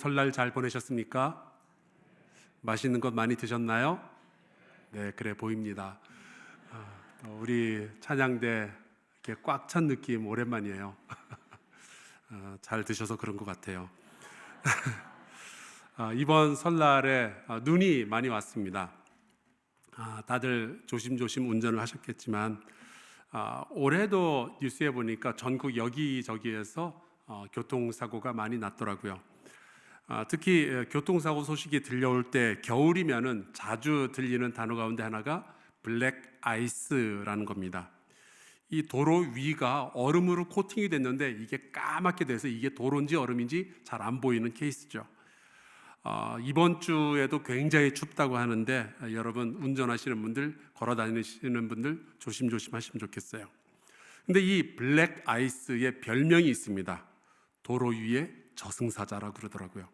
설날 잘 보내셨습니까? 맛있는 것 많이 드셨나요? 네, 그래 보입니다. 우리 찬양대 이렇게 꽉 찬 느낌 오랜만이에요. 잘 드셔서 그런 것 같아요. 이번 설날에 눈이 많이 왔습니다. 다들 조심조심 운전을 하셨겠지만 올해도 뉴스에 보니까 전국 여기저기에서 교통사고가 많이 났더라고요. 특히 교통사고 소식이 들려올 때 겨울이면은 자주 들리는 단어 가운데 하나가 블랙 아이스라는 겁니다. 이 도로 위가 얼음으로 코팅이 됐는데 이게 까맣게 돼서 이게 도로인지 얼음인지 잘 안 보이는 케이스죠. 이번 주에도 굉장히 춥다고 하는데 여러분 운전하시는 분들, 걸어 다니시는 분들 조심조심 하시면 좋겠어요. 근데 이 블랙 아이스의 별명이 있습니다. 도로 위의 저승사자라고 그러더라고요.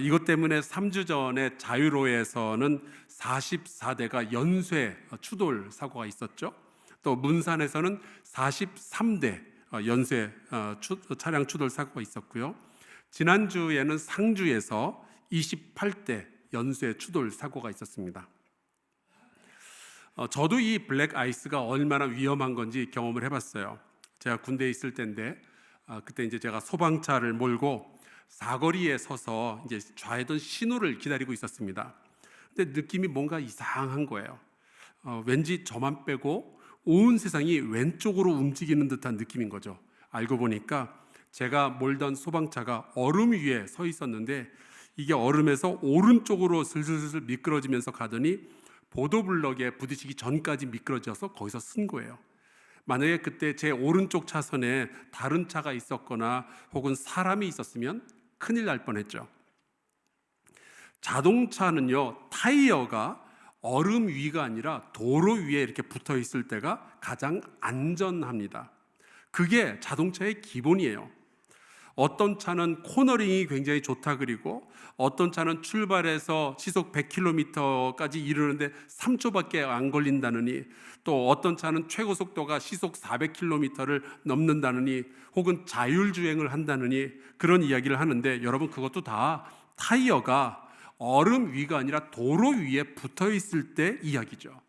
이것 때문에 3주 전에 자유로에서는 44대가 연쇄 추돌 사고가 있었죠. 또 문산에서는 43대 연쇄 차량 추돌 사고가 있었고요. 지난주에는 상주에서 28대 연쇄 추돌 사고가 있었습니다. 저도 이 블랙 아이스가 얼마나 위험한 건지 경험을 해봤어요. 제가 군대에 있을 때인데 그때 이제 제가 소방차를 몰고 사거리에 서서 이제 좌회전 신호를 기다리고 있었습니다. 근데 느낌이 뭔가 이상한 거예요. 왠지 저만 빼고 온 세상이 왼쪽으로 움직이는 듯한 느낌인 거죠. 알고 보니까 제가 몰던 소방차가 얼음 위에 서 있었는데 이게 얼음에서 오른쪽으로 슬슬슬 미끄러지면서 가더니 보도블럭에 부딪히기 전까지 미끄러져서 거기서 쓴 거예요. 만약에 그때 제 오른쪽 차선에 다른 차가 있었거나 혹은 사람이 있었으면 큰일 날 뻔했죠. 자동차는요, 타이어가 얼음 위가 아니라 도로 위에 이렇게 붙어 있을 때가 가장 안전합니다. 그게 자동차의 기본이에요. 어떤 차는 코너링이 굉장히 좋다 그리고 어떤 차는 출발해서 시속 100km까지 이르는데 3초밖에 안 걸린다느니 또 어떤 차는 최고 속도가 시속 400km를 넘는다느니 혹은 자율주행을 한다느니 그런 이야기를 하는데 여러분 그것도 다 타이어가 얼음 위가 아니라 도로 위에 붙어 있을 때 이야기죠.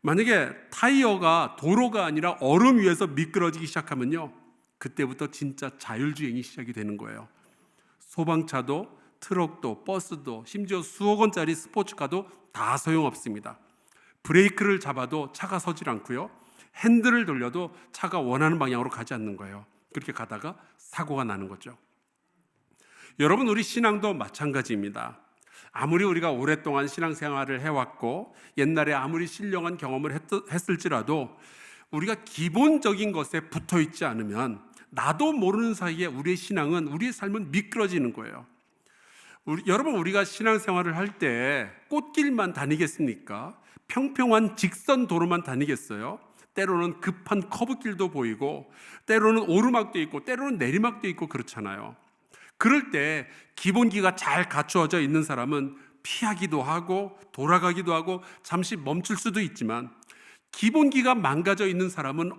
만약에 타이어가 도로가 아니라 얼음 위에서 미끄러지기 시작하면요 그때부터 진짜 자율주행이 시작이 되는 거예요. 소방차도 트럭도 버스도 심지어 수억 원짜리 스포츠카도 다 소용없습니다. 브레이크를 잡아도 차가 서질 않고요. 핸들을 돌려도 차가 원하는 방향으로 가지 않는 거예요. 그렇게 가다가 사고가 나는 거죠. 여러분 우리 신앙도 마찬가지입니다. 아무리 우리가 오랫동안 신앙생활을 해왔고 옛날에 아무리 신령한 경험을 했을지라도 우리가 기본적인 것에 붙어 있지 않으면 나도 모르는 사이에 우리의 신앙은 우리의 삶은 미끄러지는 거예요. 여러분 우리가 신앙생활을 할 때 꽃길만 다니겠습니까? 평평한 직선 도로만 다니겠어요? 때로는 급한 커브길도 보이고 때로는 오르막도 있고 때로는 내리막도 있고 그렇잖아요. 그럴 때 기본기가 잘 갖추어져 있는 사람은 피하기도 하고 돌아가기도 하고 잠시 멈출 수도 있지만 기본기가 망가져 있는 사람은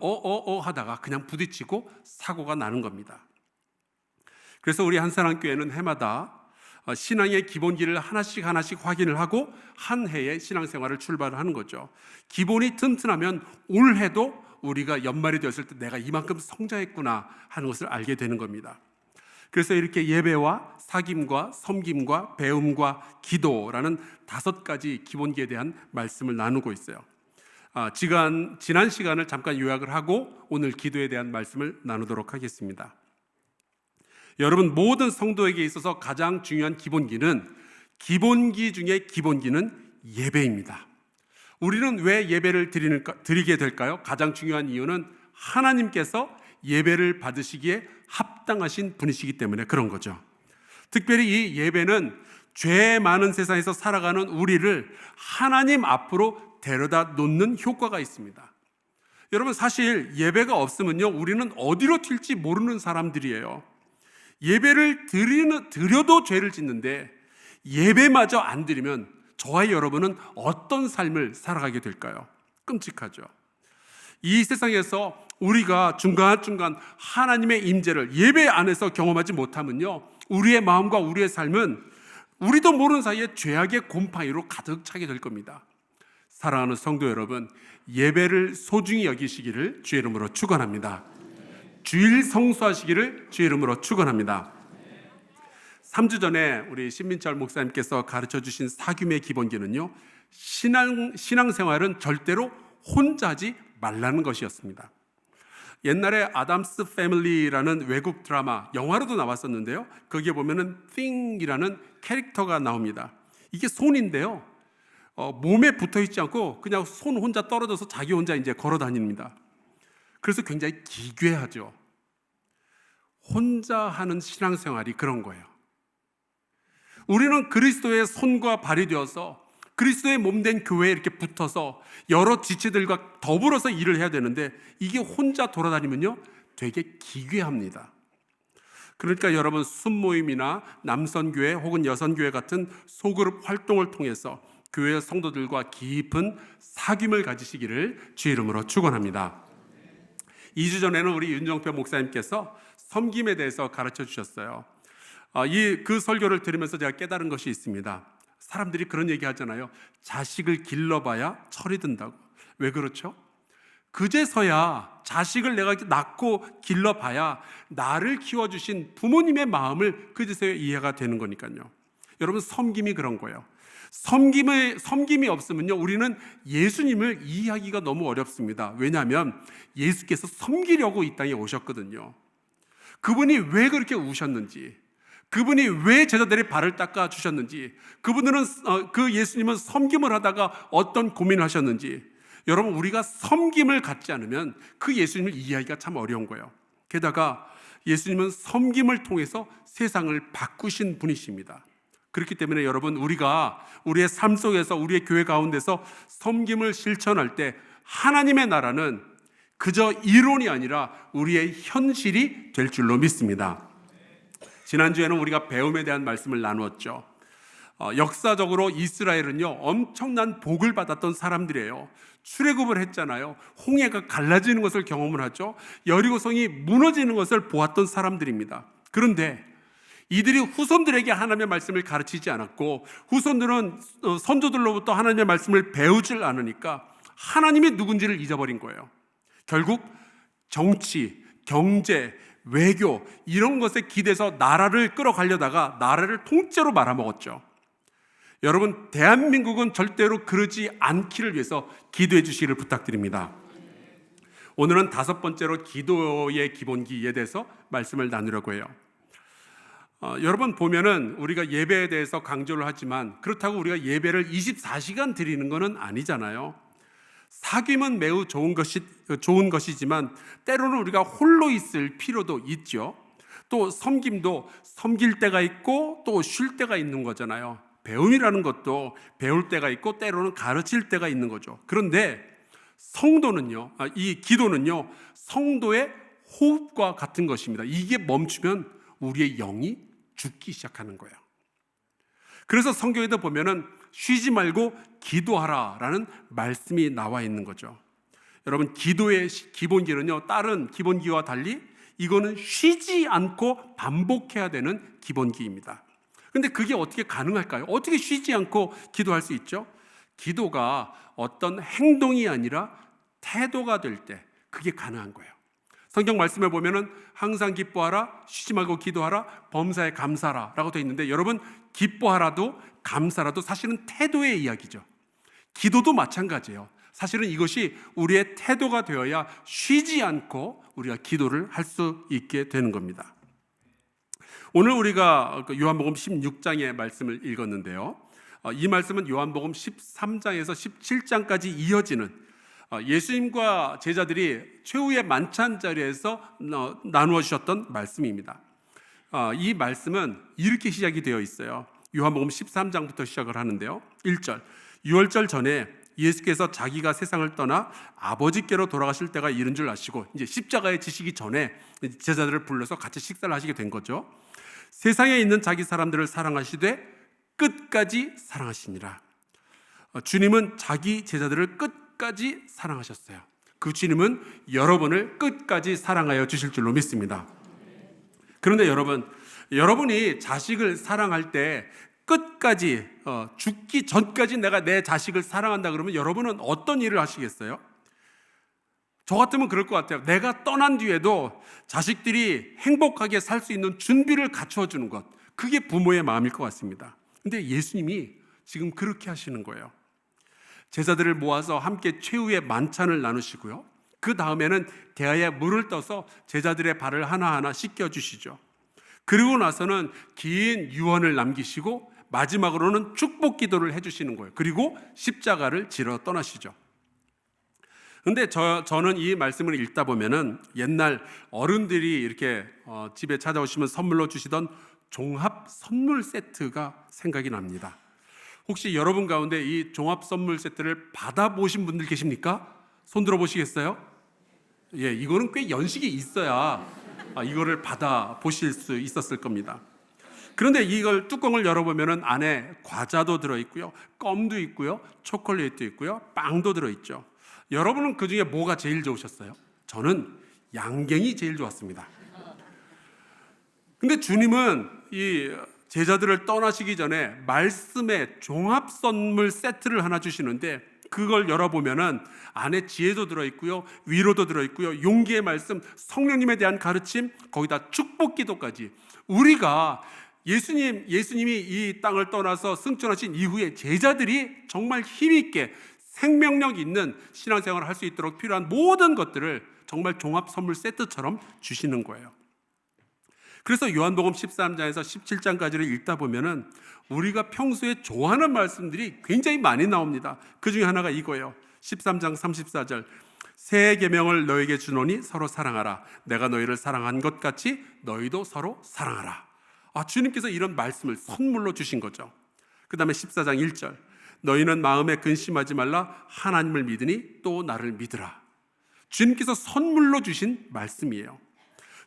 하다가 그냥 부딪히고 사고가 나는 겁니다. 그래서 우리 한사랑교회는 해마다 신앙의 기본기를 하나씩 확인을 하고 한 해의 신앙생활을 출발하는 거죠. 기본이 튼튼하면 올해도 우리가 연말이 되었을 때 내가 이만큼 성장했구나 하는 것을 알게 되는 겁니다. 그래서 이렇게 예배와 사귐과 섬김과 배움과 기도라는 5가지 기본기에 대한 말씀을 나누고 있어요. 지난 시간을 잠깐 요약을 하고 오늘 기도에 대한 말씀을 나누도록 하겠습니다. 여러분 모든 성도에게 있어서 가장 중요한 기본기 중에 기본기는 예배입니다. 우리는 왜 예배를 드리게 될까요? 가장 중요한 이유는 하나님께서 예배를 받으시기에 합당하신 분이시기 때문에 그런 거죠. 특별히 이 예배는 죄 많은 세상에서 살아가는 우리를 하나님 앞으로 데려다 놓는 효과가 있습니다. 여러분 사실 예배가 없으면요 우리는 어디로 튈지 모르는 사람들이에요. 예배를 드려도 죄를 짓는데 예배마저 안 드리면 저와 여러분은 어떤 삶을 살아가게 될까요? 끔찍하죠. 이 세상에서 우리가 중간중간 하나님의 임재를 예배 안에서 경험하지 못하면요 우리의 마음과 우리의 삶은 우리도 모르는 사이에 죄악의 곰팡이로 가득 차게 될 겁니다. 사랑하는 성도 여러분, 예배를 소중히 여기시기를 주의 이름으로 축원합니다. 주일 성수하시기를 주의 이름으로 축원합니다. 3주 전에 우리 신민철 목사님께서 가르쳐 주신 사귐의 기본기는요, 신앙생활은 절대로 혼자 하지 말라는 것이었습니다. 옛날에 아담스 패밀리라는 외국 드라마, 영화로도 나왔었는데요, 거기에 보면은 Thing이라는 캐릭터가 나옵니다. 이게 손인데요, 몸에 붙어 있지 않고 그냥 손 혼자 떨어져서 자기 혼자 이제 걸어 다닙니다. 그래서 굉장히 기괴하죠. 혼자 하는 신앙생활이 그런 거예요. 우리는 그리스도의 손과 발이 되어서 그리스도의 몸된 교회에 이렇게 붙어서 여러 지체들과 더불어서 일을 해야 되는데, 이게 혼자 돌아다니면요 되게 기괴합니다. 그러니까 여러분, 순모임이나 남선교회 혹은 여선교회 같은 소그룹 활동을 통해서 교회 성도들과 깊은 사귐을 가지시기를 주의 이름으로 축원합니다. 2주 전에는 우리 윤정표 목사님께서 섬김에 대해서 가르쳐 주셨어요. 그 설교를 들으면서 제가 깨달은 것이 있습니다. 사람들이 그런 얘기 하잖아요. 자식을 길러봐야 철이 든다고. 왜 그렇죠? 그제서야 자식을 내가 낳고 길러봐야 나를 키워주신 부모님의 마음을 그제서야 이해가 되는 거니까요. 여러분, 섬김이 그런 거예요. 섬김이 없으면요, 우리는 예수님을 이해하기가 너무 어렵습니다. 왜냐하면 예수께서 섬기려고 이 땅에 오셨거든요. 그분이 왜 그렇게 우셨는지, 그분이 왜 제자들의 발을 닦아 주셨는지, 그 예수님은 섬김을 하다가 어떤 고민을 하셨는지, 여러분, 우리가 섬김을 갖지 않으면 그 예수님을 이해하기가 참 어려운 거예요. 게다가 예수님은 섬김을 통해서 세상을 바꾸신 분이십니다. 그렇기 때문에 여러분, 우리가 우리의 삶 속에서, 우리의 교회 가운데서 섬김을 실천할 때 하나님의 나라는 그저 이론이 아니라 우리의 현실이 될 줄로 믿습니다. 지난주에는 우리가 배움에 대한 말씀을 나누었죠. 역사적으로 이스라엘은요, 엄청난 복을 받았던 사람들이에요. 출애굽을 했잖아요. 홍해가 갈라지는 것을 경험을 하죠. 여리고성이 무너지는 것을 보았던 사람들입니다. 그런데 이들이 후손들에게 하나님의 말씀을 가르치지 않았고, 후손들은 선조들로부터 하나님의 말씀을 배우질 않으니까 하나님이 누군지를 잊어버린 거예요. 결국 정치, 경제, 외교 이런 것에 기대서 나라를 끌어가려다가 나라를 통째로 말아먹었죠. 여러분, 대한민국은 절대로 그러지 않기를 위해서 기도해 주시기를 부탁드립니다. 오늘은 5번째로 기도의 기본기에 대해서 말씀을 나누려고 해요. 여러분, 보면은 우리가 예배에 대해서 강조를 하지만 그렇다고 우리가 예배를 24시간 드리는 것은 아니잖아요. 사귐은 매우 좋은 것이지만 때로는 우리가 홀로 있을 필요도 있죠. 또 섬김도 섬길 때가 있고 또 쉴 때가 있는 거잖아요. 배움이라는 것도 배울 때가 있고 때로는 가르칠 때가 있는 거죠. 그런데 이 기도는요, 성도의 호흡과 같은 것입니다. 이게 멈추면 우리의 영이 죽기 시작하는 거예요. 그래서 성경에도 보면은 쉬지 말고 기도하라라는 말씀이 나와 있는 거죠. 여러분, 기도의 기본기는요, 다른 기본기와 달리 이거는 쉬지 않고 반복해야 되는 기본기입니다. 근데 그게 어떻게 가능할까요? 어떻게 쉬지 않고 기도할 수 있죠? 기도가 어떤 행동이 아니라 태도가 될 때 그게 가능한 거예요. 성경 말씀에 보면은 항상 기뻐하라, 쉬지 말고 기도하라, 범사에 감사하라 라고 되어 있는데, 여러분, 기뻐하라도 감사라도 사실은 태도의 이야기죠. 기도도 마찬가지예요. 사실은 이것이 우리의 태도가 되어야 쉬지 않고 우리가 기도를 할 수 있게 되는 겁니다. 오늘 우리가 요한복음 16장의 말씀을 읽었는데요, 이 말씀은 요한복음 13장에서 17장까지 이어지는 예수님과 제자들이 최후의 만찬 자리에서 나누어 주셨던 말씀입니다. 이 말씀은 이렇게 시작이 되어 있어요. 요한복음 13장부터 시작을 하는데요, 1절, 유월절 전에 예수께서 자기가 세상을 떠나 아버지께로 돌아가실 때가 이른 줄 아시고, 이제 십자가에 지시기 전에 제자들을 불러서 같이 식사를 하시게 된 거죠. 세상에 있는 자기 사람들을 사랑하시되 끝까지 사랑하시니라. 주님은 자기 제자들을 끝까지 사랑하셨어요. 그 주님은 여러분을 끝까지 사랑하여 주실 줄로 믿습니다. 그런데 여러분, 여러분이 자식을 사랑할 때 끝까지 죽기 전까지 내가 내 자식을 사랑한다 그러면 여러분은 어떤 일을 하시겠어요? 저 같으면 그럴 것 같아요. 내가 떠난 뒤에도 자식들이 행복하게 살 수 있는 준비를 갖춰 주는 것, 그게 부모의 마음일 것 같습니다. 근데 예수님이 지금 그렇게 하시는 거예요. 제자들을 모아서 함께 최후의 만찬을 나누시고요, 그 다음에는 대야에 물을 떠서 제자들의 발을 하나하나 씻겨주시죠. 그리고 나서는 긴 유언을 남기시고 마지막으로는 축복 기도를 해주시는 거예요. 그리고 십자가를 지러 떠나시죠. 근데 저는 이 말씀을 읽다 보면은 옛날 어른들이 이렇게 집에 찾아오시면 선물로 주시던 종합 선물 세트가 생각이 납니다. 혹시 여러분 가운데 이 종합 선물 세트를 받아보신 분들 계십니까? 손 들어보시겠어요? 예, 이거는 꽤 연식이 있어야 이거를 받아보실 수 있었을 겁니다. 그런데 이걸 뚜껑을 열어보면은 안에 과자도 들어있고요, 껌도 있고요, 초콜릿도 있고요, 빵도 들어있죠. 여러분은 그 중에 뭐가 제일 좋으셨어요? 저는 양갱이 제일 좋았습니다. 근데 주님은 이 제자들을 떠나시기 전에 말씀의 종합 선물 세트를 하나 주시는데, 그걸 열어보면은 안에 지혜도 들어있고요, 위로도 들어있고요, 용기의 말씀, 성령님에 대한 가르침, 거기다 축복 기도까지. 우리가 예수님이 이 땅을 떠나서 승천하신 이후에 제자들이 정말 힘있게 생명력 있는 신앙생활을 할 수 있도록 필요한 모든 것들을 정말 종합 선물 세트처럼 주시는 거예요. 그래서 요한복음 13장에서 17장까지를 읽다 보면은 우리가 평소에 좋아하는 말씀들이 굉장히 많이 나옵니다. 그 중에 하나가 이거예요. 13장 34절, 새 계명을 너에게 주노니 서로 사랑하라. 내가 너희를 사랑한 것 같이 너희도 서로 사랑하라. 주님께서 이런 말씀을 선물로 주신 거죠. 그 다음에 14장 1절, 너희는 마음에 근심하지 말라. 하나님을 믿으니 또 나를 믿으라. 주님께서 선물로 주신 말씀이에요.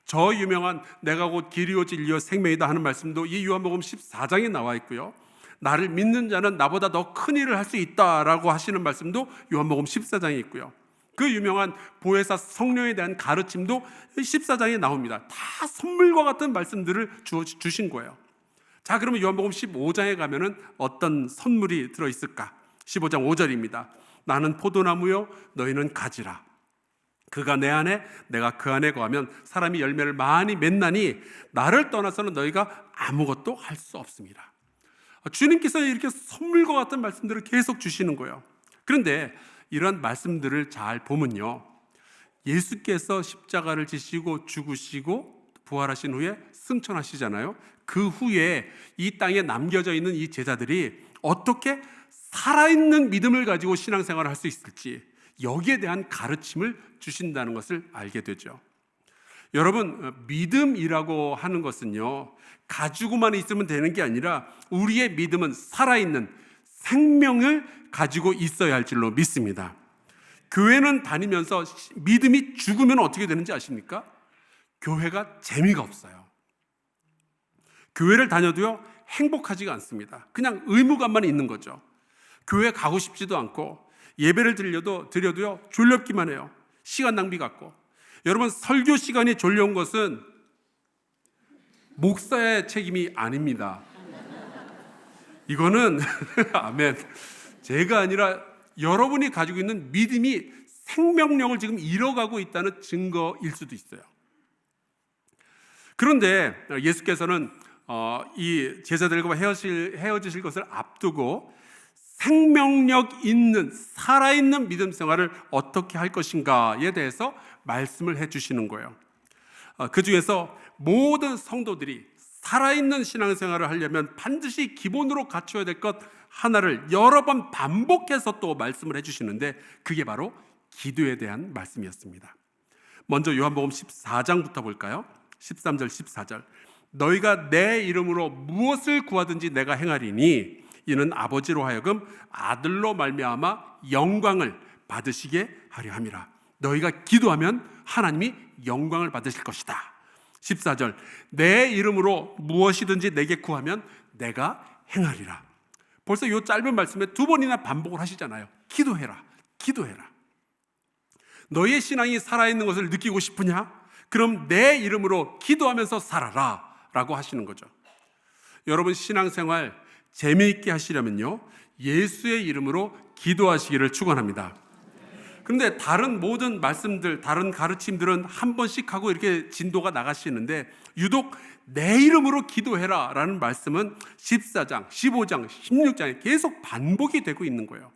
저 유명한 내가 곧 길이요 진리요 생명이다 하는 말씀도 이 요한복음 14장에 나와 있고요, 나를 믿는 자는 나보다 더 큰 일을 할 수 있다라고 하시는 말씀도 요한복음 14장에 있고요, 그 유명한 보혜사 성령에 대한 가르침도 14장에 나옵니다. 다 선물과 같은 말씀들을 주신 거예요. 자, 그러면 요한복음 15장에 가면은 어떤 선물이 들어있을까? 15장 5절입니다. 나는 포도나무요 너희는 가지라. 그가 내 안에 내가 그 안에 거하면 사람이 열매를 많이 맺나니 나를 떠나서는 너희가 아무것도 할 수 없습니다. 주님께서 이렇게 선물과 같은 말씀들을 계속 주시는 거예요. 그런데 이런 말씀들을 잘 보면요, 예수께서 십자가를 지시고 죽으시고 부활하신 후에 승천하시잖아요. 그 후에 이 땅에 남겨져 있는 이 제자들이 어떻게 살아있는 믿음을 가지고 신앙생활을 할 수 있을지, 여기에 대한 가르침을 주신다는 것을 알게 되죠. 여러분, 믿음이라고 하는 것은요, 가지고만 있으면 되는 게 아니라 우리의 믿음은 살아있는 생명을 가지고 있어야 할 줄로 믿습니다. 교회는 다니면서 믿음이 죽으면 어떻게 되는지 아십니까? 교회가 재미가 없어요. 교회를 다녀도요, 행복하지가 않습니다. 그냥 의무감만 있는 거죠. 교회 가고 싶지도 않고, 예배를 드려도요 졸렵기만 해요. 시간 낭비 같고. 여러분, 설교 시간이 졸려온 것은 목사의 책임이 아닙니다. 이거는 아멘, 제가 아니라 여러분이 가지고 있는 믿음이 생명력을 지금 잃어가고 있다는 증거일 수도 있어요. 그런데 예수께서는 이 제자들과 헤어지실 것을 앞두고 생명력 있는 살아있는 믿음 생활을 어떻게 할 것인가에 대해서 말씀을 해주시는 거예요. 그 중에서 모든 성도들이 살아있는 신앙생활을 하려면 반드시 기본으로 갖춰야 될 것 하나를 여러 번 반복해서 또 말씀을 해주시는데, 그게 바로 기도에 대한 말씀이었습니다. 먼저 요한복음 14장부터 볼까요? 13절 14절, 너희가 내 이름으로 무엇을 구하든지 내가 행하리니 이는 아버지로 하여금 아들로 말미암아 영광을 받으시게 하려 함이라. 너희가 기도하면 하나님이 영광을 받으실 것이다. 14절, 내 이름으로 무엇이든지 내게 구하면 내가 행하리라. 벌써 이 짧은 말씀에 두 번이나 반복을 하시잖아요. 기도해라, 기도해라. 너희의 신앙이 살아있는 것을 느끼고 싶으냐? 그럼 내 이름으로 기도하면서 살아라 라고 하시는 거죠. 여러분, 신앙생활 재미있게 하시려면요, 예수의 이름으로 기도하시기를 축원합니다. 그런데 다른 모든 말씀들, 다른 가르침들은 한 번씩 하고 이렇게 진도가 나가시는데, 유독 내 이름으로 기도해라 라는 말씀은 14장, 15장, 16장에 계속 반복이 되고 있는 거예요.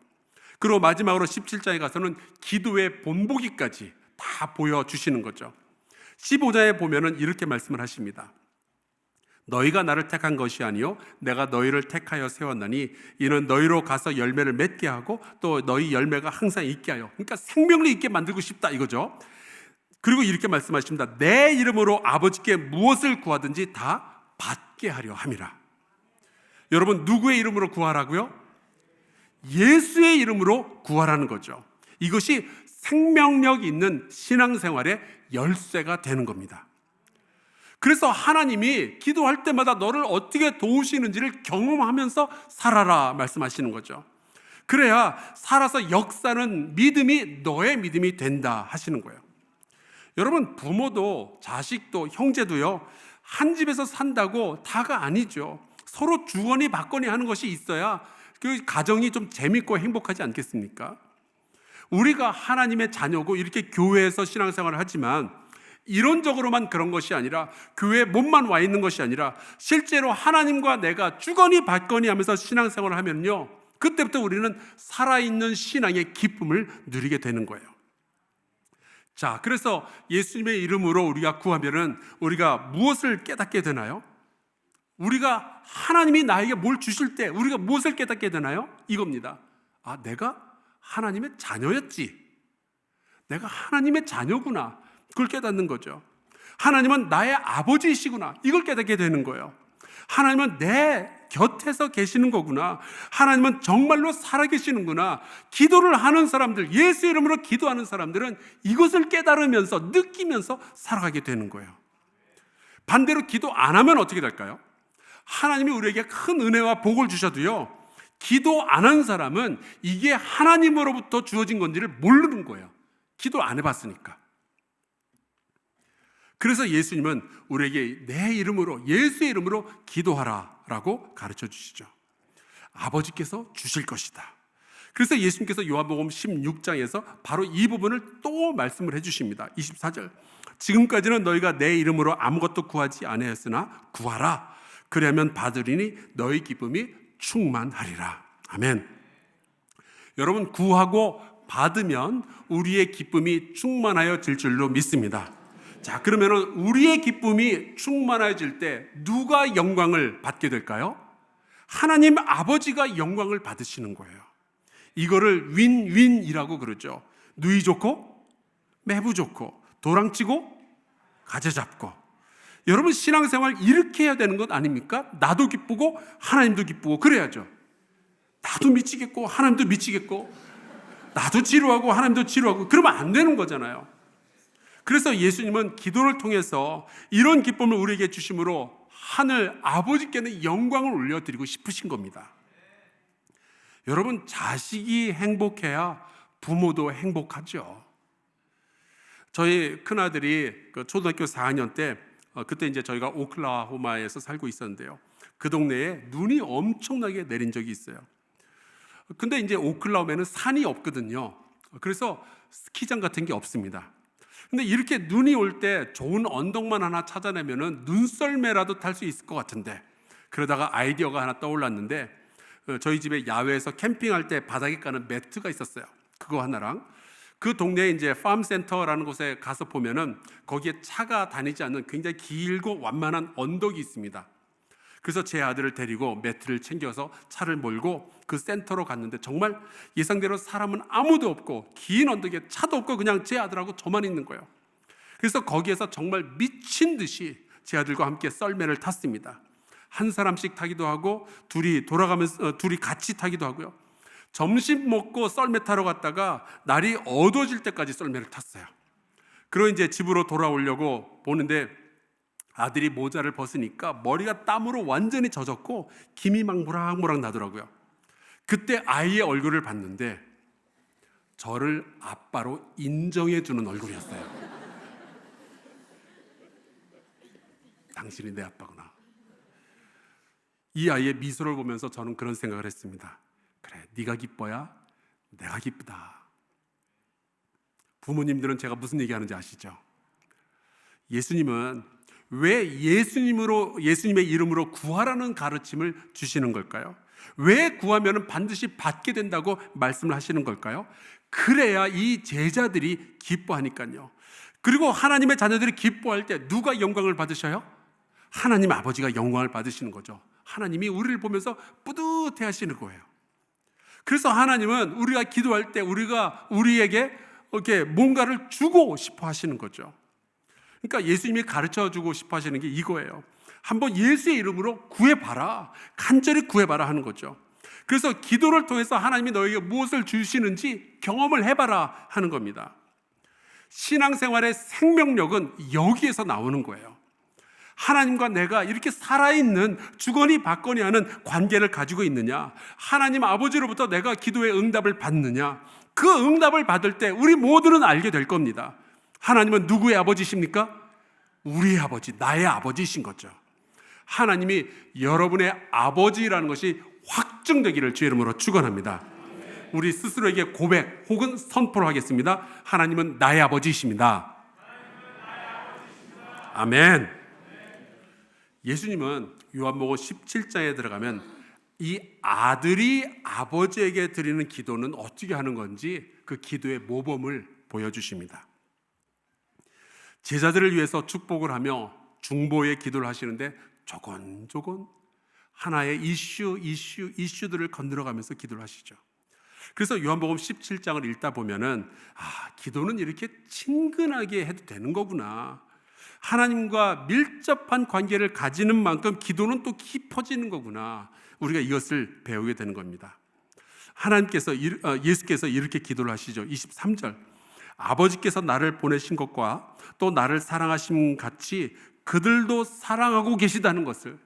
그리고 마지막으로 17장에 가서는 기도의 본보기까지 다 보여주시는 거죠. 15장에 보면은 이렇게 말씀을 하십니다. 너희가 나를 택한 것이 아니요 내가 너희를 택하여 세웠나니 이는 너희로 가서 열매를 맺게 하고 또 너희 열매가 항상 있게 하여, 그러니까 생명을 있게 만들고 싶다 이거죠. 그리고 이렇게 말씀하십니다. 내 이름으로 아버지께 무엇을 구하든지 다 받게 하려 함이라. 여러분, 누구의 이름으로 구하라고요? 예수의 이름으로 구하라는 거죠. 이것이 생명력 있는 신앙생활의 열쇠가 되는 겁니다. 그래서 하나님이 기도할 때마다 너를 어떻게 도우시는지를 경험하면서 살아라 말씀하시는 거죠. 그래야 살아서 역사는 믿음이 너의 믿음이 된다 하시는 거예요. 여러분, 부모도 자식도 형제도요, 한 집에서 산다고 다가 아니죠. 서로 주거니 받거니 하는 것이 있어야 그 가정이 좀 재밌고 행복하지 않겠습니까? 우리가 하나님의 자녀고 이렇게 교회에서 신앙생활을 하지만 이론적으로만 그런 것이 아니라, 교회에 몸만 와 있는 것이 아니라 실제로 하나님과 내가 주거니 받거니 하면서 신앙생활을 하면요, 그때부터 우리는 살아있는 신앙의 기쁨을 누리게 되는 거예요. 자, 그래서 예수님의 이름으로 우리가 구하면은 우리가 무엇을 깨닫게 되나요? 우리가 하나님이 나에게 뭘 주실 때 우리가 무엇을 깨닫게 되나요? 이겁니다. 아, 내가 하나님의 자녀였지. 내가 하나님의 자녀구나. 그걸 깨닫는 거죠. 하나님은 나의 아버지이시구나. 이걸 깨닫게 되는 거예요. 하나님은 내 곁에서 계시는 거구나. 하나님은 정말로 살아계시는구나. 기도를 하는 사람들, 예수 이름으로 기도하는 사람들은 이것을 깨달으면서 느끼면서 살아가게 되는 거예요. 반대로 기도 안 하면 어떻게 될까요? 하나님이 우리에게 큰 은혜와 복을 주셔도요, 기도 안 한 사람은 이게 하나님으로부터 주어진 건지를 모르는 거예요. 기도 안 해봤으니까. 그래서 예수님은 우리에게 내 이름으로, 예수의 이름으로 기도하라라고 가르쳐 주시죠. 아버지께서 주실 것이다. 그래서 예수님께서 요한복음 16장에서 바로 이 부분을 또 말씀을 해주십니다. 24절. 지금까지는 너희가 내 이름으로 아무것도 구하지 아니하였으나 구하라. 그러면 받으리니 너희 기쁨이 충만하리라. 아멘. 여러분, 구하고 받으면 우리의 기쁨이 충만하여질 줄로 믿습니다. 자, 그러면 우리의 기쁨이 충만해질 때 누가 영광을 받게 될까요? 하나님 아버지가 영광을 받으시는 거예요. 이거를 윈윈이라고 그러죠. 누이 좋고 매부 좋고 도랑치고 가재 잡고. 여러분, 신앙생활 이렇게 해야 되는 것 아닙니까? 나도 기쁘고 하나님도 기쁘고 그래야죠. 나도 미치겠고 하나님도 미치겠고, 나도 지루하고 하나님도 지루하고, 그러면 안 되는 거잖아요. 그래서 예수님은 기도를 통해서 이런 기쁨을 우리에게 주심으로 하늘 아버지께는 영광을 올려드리고 싶으신 겁니다. 여러분, 자식이 행복해야 부모도 행복하죠. 저희 큰아들이 초등학교 4학년 때, 그때 이제 저희가 오클라호마에서 살고 있었는데요, 그 동네에 눈이 엄청나게 내린 적이 있어요. 근데 이제 오클라호마에는 산이 없거든요. 그래서 스키장 같은 게 없습니다. 근데 이렇게 눈이 올 때 좋은 언덕만 하나 찾아내면은 눈썰매라도 탈 수 있을 것 같은데, 그러다가 아이디어가 하나 떠올랐는데, 저희 집에 야외에서 캠핑할 때 바닥에 까는 매트가 있었어요. 그거 하나랑, 그 동네에 이제 팜센터라는 곳에 가서 보면은 거기에 차가 다니지 않는 굉장히 길고 완만한 언덕이 있습니다. 그래서 제 아들을 데리고 매트를 챙겨서 차를 몰고 그 센터로 갔는데, 정말 예상대로 사람은 아무도 없고 긴 언덕에 차도 없고 그냥 제 아들하고 저만 있는 거예요. 그래서 거기에서 정말 미친 듯이 제 아들과 함께 썰매를 탔습니다. 한 사람씩 타기도 하고 둘이 돌아가면서 둘이 같이 타기도 하고요. 점심 먹고 썰매 타러 갔다가 날이 어두워질 때까지 썰매를 탔어요. 그리고 이제 집으로 돌아오려고 보는데 아들이 모자를 벗으니까 머리가 땀으로 완전히 젖었고 김이 막 모락모락 나더라고요. 그때 아이의 얼굴을 봤는데 저를 아빠로 인정해 주는 얼굴이었어요. 당신이 내 아빠구나. 이 아이의 미소를 보면서 저는 그런 생각을 했습니다. 그래, 네가 기뻐야 내가 기쁘다. 부모님들은 제가 무슨 얘기하는지 아시죠? 예수님은 왜 예수님의 이름으로 구하라는 가르침을 주시는 걸까요? 왜 구하면 반드시 받게 된다고 말씀을 하시는 걸까요? 그래야 이 제자들이 기뻐하니까요. 그리고 하나님의 자녀들이 기뻐할 때 누가 영광을 받으셔요? 하나님 아버지가 영광을 받으시는 거죠. 하나님이 우리를 보면서 뿌듯해 하시는 거예요. 그래서 하나님은 우리가 기도할 때 우리에게 이렇게 뭔가를 주고 싶어 하시는 거죠. 그러니까 예수님이 가르쳐 주고 싶어 하시는 게 이거예요. 한번 예수의 이름으로 구해봐라. 간절히 구해봐라 하는 거죠. 그래서 기도를 통해서 하나님이 너에게 무엇을 주시는지 경험을 해봐라 하는 겁니다. 신앙생활의 생명력은 여기에서 나오는 거예요. 하나님과 내가 이렇게 살아있는 주거니 받거니 하는 관계를 가지고 있느냐, 하나님 아버지로부터 내가 기도의 응답을 받느냐, 그 응답을 받을 때 우리 모두는 알게 될 겁니다. 하나님은 누구의 아버지십니까? 우리의 아버지, 나의 아버지이신 거죠. 하나님이 여러분의 아버지라는 것이 확증되기를 주의 이름으로 축원합니다. 우리 스스로에게 고백 혹은 선포를 하겠습니다. 하나님은 나의 아버지이십니다. 아멘. 예수님은 요한복음 17장에 들어가면 이 아들이 아버지에게 드리는 기도는 어떻게 하는 건지 그 기도의 모범을 보여주십니다. 제자들을 위해서 축복을 하며 중보의 기도를 하시는데 조곤조곤 하나의 이슈들을 건드려가면서 기도를 하시죠. 그래서 요한복음 17장을 읽다 보면은 기도는 이렇게 친근하게 해도 되는 거구나. 하나님과 밀접한 관계를 가지는 만큼 기도는 또 깊어지는 거구나. 우리가 이것을 배우게 되는 겁니다. 예수께서 이렇게 기도를 하시죠. 23절. 아버지께서 나를 보내신 것과 또 나를 사랑하심 같이 그들도 사랑하고 계시다는 것을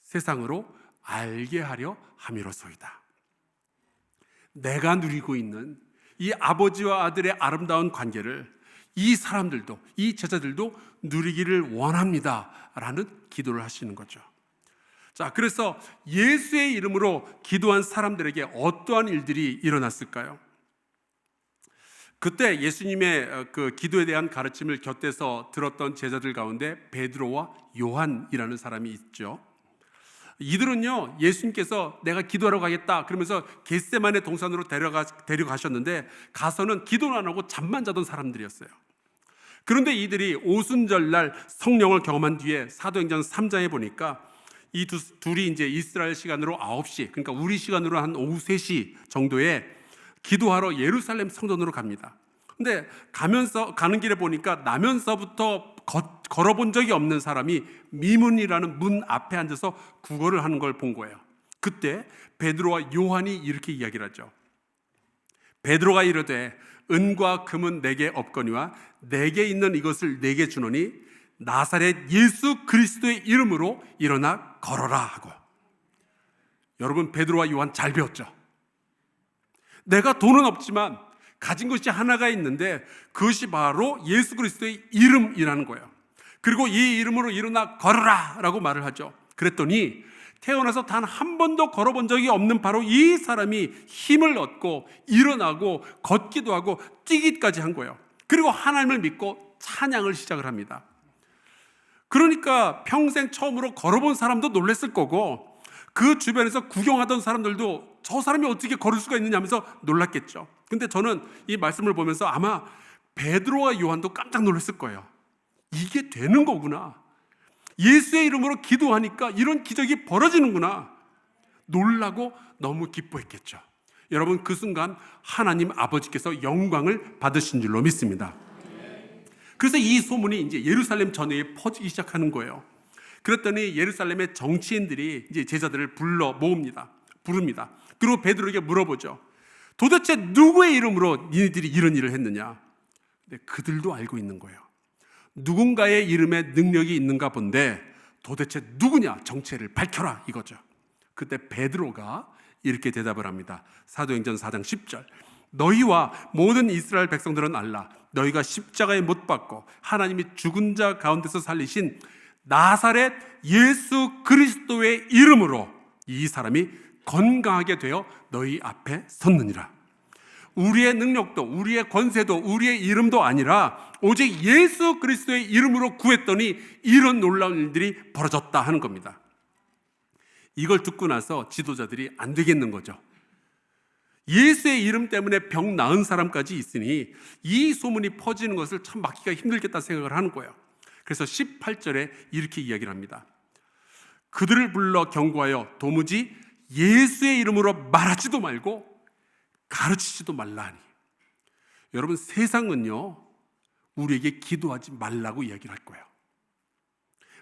세상으로 알게 하려 함이로소이다. 내가 누리고 있는 이 아버지와 아들의 아름다운 관계를 이 사람들도, 이 제자들도 누리기를 원합니다 라는 기도를 하시는 거죠. 자, 그래서 예수의 이름으로 기도한 사람들에게 어떠한 일들이 일어났을까요? 그때 예수님의 그 기도에 대한 가르침을 곁에서 들었던 제자들 가운데 베드로와 요한이라는 사람이 있죠. 이들은요, 예수님께서 내가 기도하러 가겠다 그러면서 겟세마네 동산으로 데려가셨는데 가서는 기도는 안 하고 잠만 자던 사람들이었어요. 그런데 이들이 오순절날 성령을 경험한 뒤에 사도행전 3장에 보니까 이 둘이 이제 이스라엘 시간으로 9시, 그러니까 우리 시간으로 한 오후 3시 정도에 기도하러 예루살렘 성전으로 갑니다. 근데 가는 길에 보니까 나면서부터 걸어본 적이 없는 사람이 미문이라는 문 앞에 앉아서 구걸을 하는 걸 본 거예요. 그때 베드로와 요한이 이렇게 이야기를 하죠. 베드로가 이르되 은과 금은 내게 없거니와 내게 있는 이것을 내게 주노니 나사렛 예수 그리스도의 이름으로 일어나 걸어라 하고. 여러분, 베드로와 요한 잘 배웠죠? 내가 돈은 없지만 가진 것이 하나가 있는데 그것이 바로 예수 그리스도의 이름이라는 거예요. 그리고 이 이름으로 일어나 걸어라 라고 말을 하죠. 그랬더니 태어나서 단 한 번도 걸어본 적이 없는 바로 이 사람이 힘을 얻고 일어나고 걷기도 하고 뛰기까지 한 거예요. 그리고 하나님을 믿고 찬양을 시작을 합니다. 그러니까 평생 처음으로 걸어본 사람도 놀랐을 거고 그 주변에서 구경하던 사람들도 저 사람이 어떻게 걸을 수가 있느냐 하면서 놀랐겠죠. 근데 저는 이 말씀을 보면서 아마 베드로와 요한도 깜짝 놀랐을 거예요. 이게 되는 거구나. 예수의 이름으로 기도하니까 이런 기적이 벌어지는구나. 놀라고 너무 기뻐했겠죠. 여러분, 그 순간 하나님 아버지께서 영광을 받으신 줄로 믿습니다. 그래서 이 소문이 이제 예루살렘 전역에 퍼지기 시작하는 거예요. 그랬더니 예루살렘의 정치인들이 이제 제자들을 부릅니다. 그리고 베드로에게 물어보죠. 도대체 누구의 이름으로 니네들이 이런 일을 했느냐? 근데 그들도 알고 있는 거예요. 누군가의 이름에 능력이 있는가 본데 도대체 누구냐? 정체를 밝혀라 이거죠. 그때 베드로가 이렇게 대답을 합니다. 사도행전 4장 10절. 너희와 모든 이스라엘 백성들은 알라. 너희가 십자가에 못 박고 하나님이 죽은 자 가운데서 살리신 나사렛 예수 그리스도의 이름으로 이 사람이 건강하게 되어 너희 앞에 섰느니라. 우리의 능력도, 우리의 권세도, 우리의 이름도 아니라 오직 예수 그리스도의 이름으로 구했더니 이런 놀라운 일들이 벌어졌다 하는 겁니다. 이걸 듣고 나서 지도자들이 안 되겠는 거죠. 예수의 이름 때문에 병 나은 사람까지 있으니 이 소문이 퍼지는 것을 참 막기가 힘들겠다 생각을 하는 거예요. 그래서 18절에 이렇게 이야기를 합니다. 그들을 불러 경고하여 도무지 예수의 이름으로 말하지도 말고 가르치지도 말라 하니. 여러분, 세상은요 우리에게 기도하지 말라고 이야기를 할 거예요.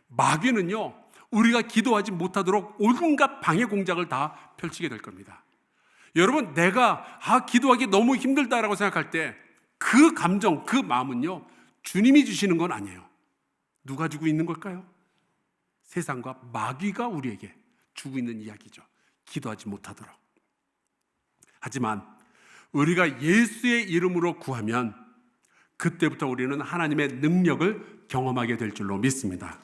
마귀는요 우리가 기도하지 못하도록 온갖 방해 공작을 다 펼치게 될 겁니다. 여러분, 내가 기도하기 너무 힘들다라고 생각할 때 그 감정, 그 마음은요 주님이 주시는 건 아니에요. 누가 주고 있는 걸까요? 세상과 마귀가 우리에게 주고 있는 이야기죠. 기도하지 못하도록. 하지만 우리가 예수의 이름으로 구하면 그때부터 우리는 하나님의 능력을 경험하게 될 줄로 믿습니다.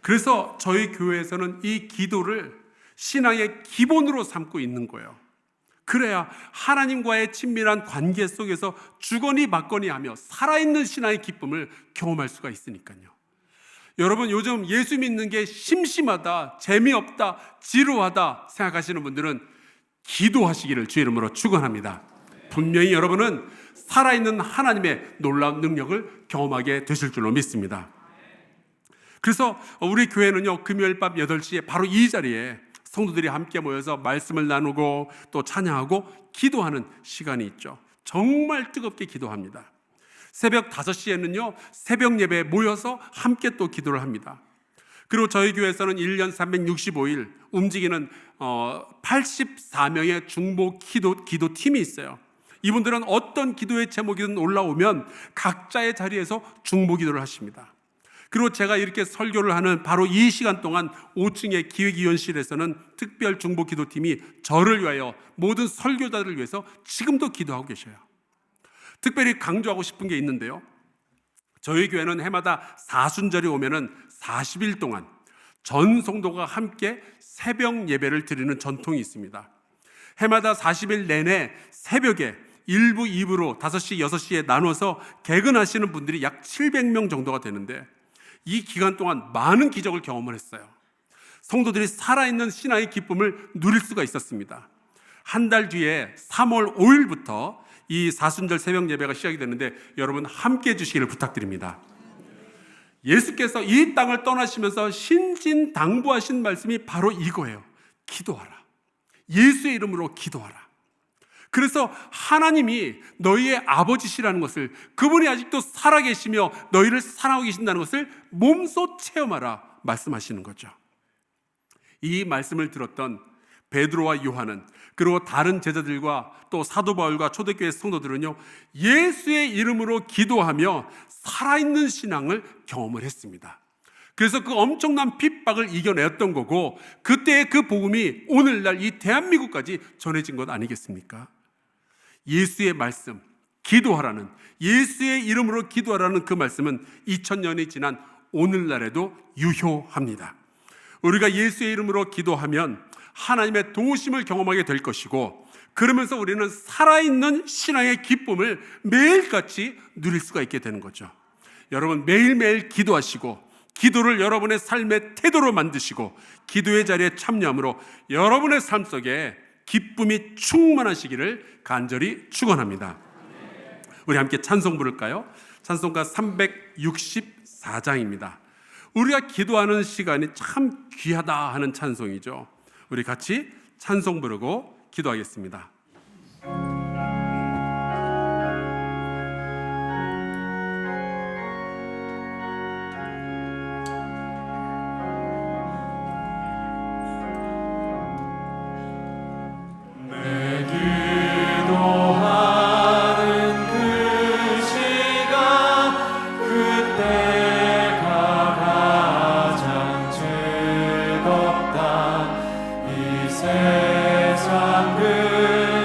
그래서 저희 교회에서는 이 기도를 신앙의 기본으로 삼고 있는 거예요. 그래야 하나님과의 친밀한 관계 속에서 주거니 받거니 하며 살아있는 신앙의 기쁨을 경험할 수가 있으니까요. 여러분, 요즘 예수 믿는 게 심심하다, 재미없다, 지루하다 생각하시는 분들은 기도하시기를 주 이름으로 축원합니다. 분명히 여러분은 살아있는 하나님의 놀라운 능력을 경험하게 되실 줄로 믿습니다. 그래서 우리 교회는요 금요일 밤 8시에 바로 이 자리에 성도들이 함께 모여서 말씀을 나누고 또 찬양하고 기도하는 시간이 있죠. 정말 뜨겁게 기도합니다. 새벽 5시에는요 새벽 예배에 모여서 함께 또 기도를 합니다. 그리고 저희 교회에서는 1년 365일 움직이는 84명의 중보 기도팀이 있어요. 이분들은 어떤 기도의 제목이든 올라오면 각자의 자리에서 중보 기도를 하십니다. 그리고 제가 이렇게 설교를 하는 바로 이 시간 동안 5층의 기획위원실에서는 특별 중보 기도팀이 저를 위하여 모든 설교자들을 위해서 지금도 기도하고 계셔요. 특별히 강조하고 싶은 게 있는데요. 저희 교회는 해마다 사순절이 오면은 40일 동안 전 성도가 함께 새벽 예배를 드리는 전통이 있습니다. 해마다 40일 내내 새벽에 1부, 2부로 5시, 6시에 나눠서 개근하시는 분들이 약 700명 정도가 되는데 이 기간 동안 많은 기적을 경험을 했어요. 성도들이 살아있는 신앙의 기쁨을 누릴 수가 있었습니다. 한 달 뒤에 3월 5일부터 이 사순절 새벽 예배가 시작이 되는데 여러분 함께 해주시기를 부탁드립니다. 예수께서 이 땅을 떠나시면서 신진당부하신 말씀이 바로 이거예요. 기도하라. 예수의 이름으로 기도하라. 그래서 하나님이 너희의 아버지시라는 것을, 그분이 아직도 살아계시며 너희를 사랑하고 계신다는 것을 몸소 체험하라 말씀하시는 거죠. 이 말씀을 들었던 베드로와 요한은, 그리고 다른 제자들과 또 사도 바울과 초대교회 성도들은요 예수의 이름으로 기도하며 살아있는 신앙을 경험을 했습니다. 그래서 그 엄청난 핍박을 이겨냈던 거고, 그때의 그 복음이 오늘날 이 대한민국까지 전해진 것 아니겠습니까? 예수의 말씀, 기도하라는, 예수의 이름으로 기도하라는 그 말씀은 2000년이 지난 오늘날에도 유효합니다. 우리가 예수의 이름으로 기도하면 하나님의 도우심을 경험하게 될 것이고, 그러면서 우리는 살아있는 신앙의 기쁨을 매일같이 누릴 수가 있게 되는 거죠. 여러분, 매일매일 기도하시고 기도를 여러분의 삶의 태도로 만드시고 기도의 자리에 참여함으로 여러분의 삶 속에 기쁨이 충만하시기를 간절히 축원합니다. 우리 함께 찬송 부를까요? 찬송가 364장입니다. 우리가 기도하는 시간이 참 귀하다 하는 찬송이죠. 우리 같이 찬송 부르고 기도하겠습니다. 세상 그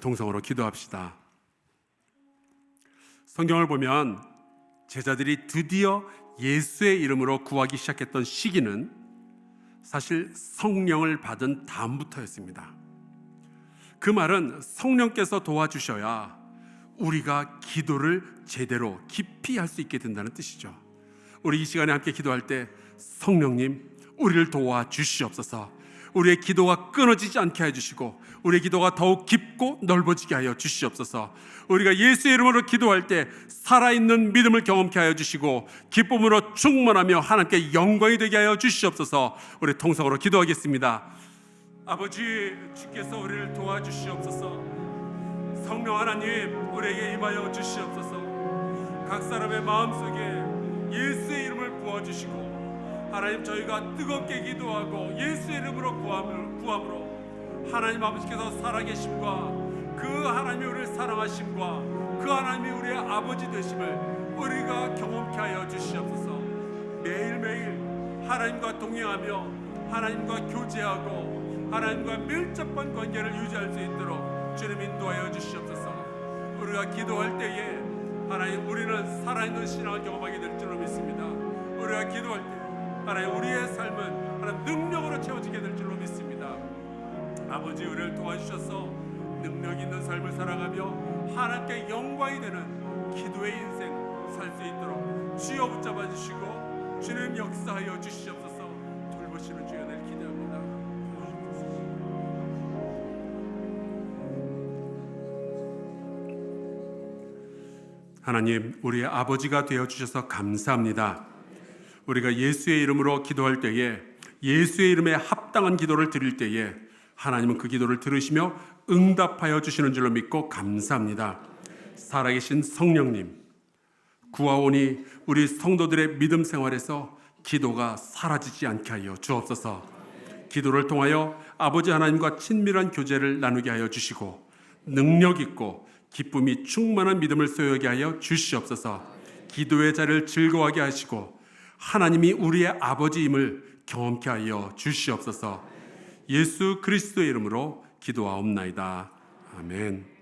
동성으로 기도합시다. 성경을 보면 제자들이 드디어 예수의 이름으로 구하기 시작했던 시기는 사실 성령을 받은 다음부터였습니다. 그 말은 성령께서 도와주셔야 우리가 기도를 제대로 깊이 할 수 있게 된다는 뜻이죠. 우리 이 시간에 함께 기도할 때 성령님 우리를 도와주시옵소서. 우리의 기도가 끊어지지 않게 해주시고 우리의 기도가 더욱 깊고 넓어지게 하여 주시옵소서. 우리가 예수의 이름으로 기도할 때 살아있는 믿음을 경험케 하여 주시고 기쁨으로 충만하며 하나님께 영광이 되게 하여 주시옵소서. 우리 통성으로 기도하겠습니다. 아버지, 주께서 우리를 도와주시옵소서. 성령 하나님 우리에게 임하여 주시옵소서. 각 사람의 마음속에 예수의 이름을 부어주시고 하나님, 저희가 뜨겁게 기도하고 예수의 이름으로 구함으로 하나님 아버지께서 살아계심과 그 하나님이 우리를 사랑하심과 그 하나님이 우리의 아버지 되심을 우리가 경험케 하여 주시옵소서. 매일매일 하나님과 동행하며 하나님과 교제하고 하나님과 밀접한 관계를 유지할 수 있도록 주님 인도하여 주시옵소서. 우리가 기도할 때에 하나님, 우리는 살아있는 신앙을 경험하게 될 줄로 믿습니다. 우리가 기도할 때 하나님, 우리의 삶은 하나님 능력으로 채워지게 될 줄로 믿습니다. 아버지, 우리를 도와주셔서 능력 있는 삶을 살아가며 하나님께 영광이 되는 기도의 인생 살 수 있도록 주여 붙잡아 주시고 주님 역사하여 주시옵소서. 돌보시는 주여 늘 기대합니다. 하나님, 우리의 아버지가 되어 주셔서 감사합니다. 우리가 예수의 이름으로 기도할 때에, 예수의 이름에 합당한 기도를 드릴 때에 하나님은 그 기도를 들으시며 응답하여 주시는 줄로 믿고 감사합니다. 살아계신 성령님, 구하오니 우리 성도들의 믿음 생활에서 기도가 사라지지 않게 하여 주옵소서. 기도를 통하여 아버지 하나님과 친밀한 교제를 나누게 하여 주시고 능력 있고 기쁨이 충만한 믿음을 소유하게 하여 주시옵소서. 기도의 자리를 즐거워하게 하시고 하나님이 우리의 아버지임을 경험케 하여 주시옵소서. 예수 그리스도의 이름으로 기도하옵나이다. 아멘.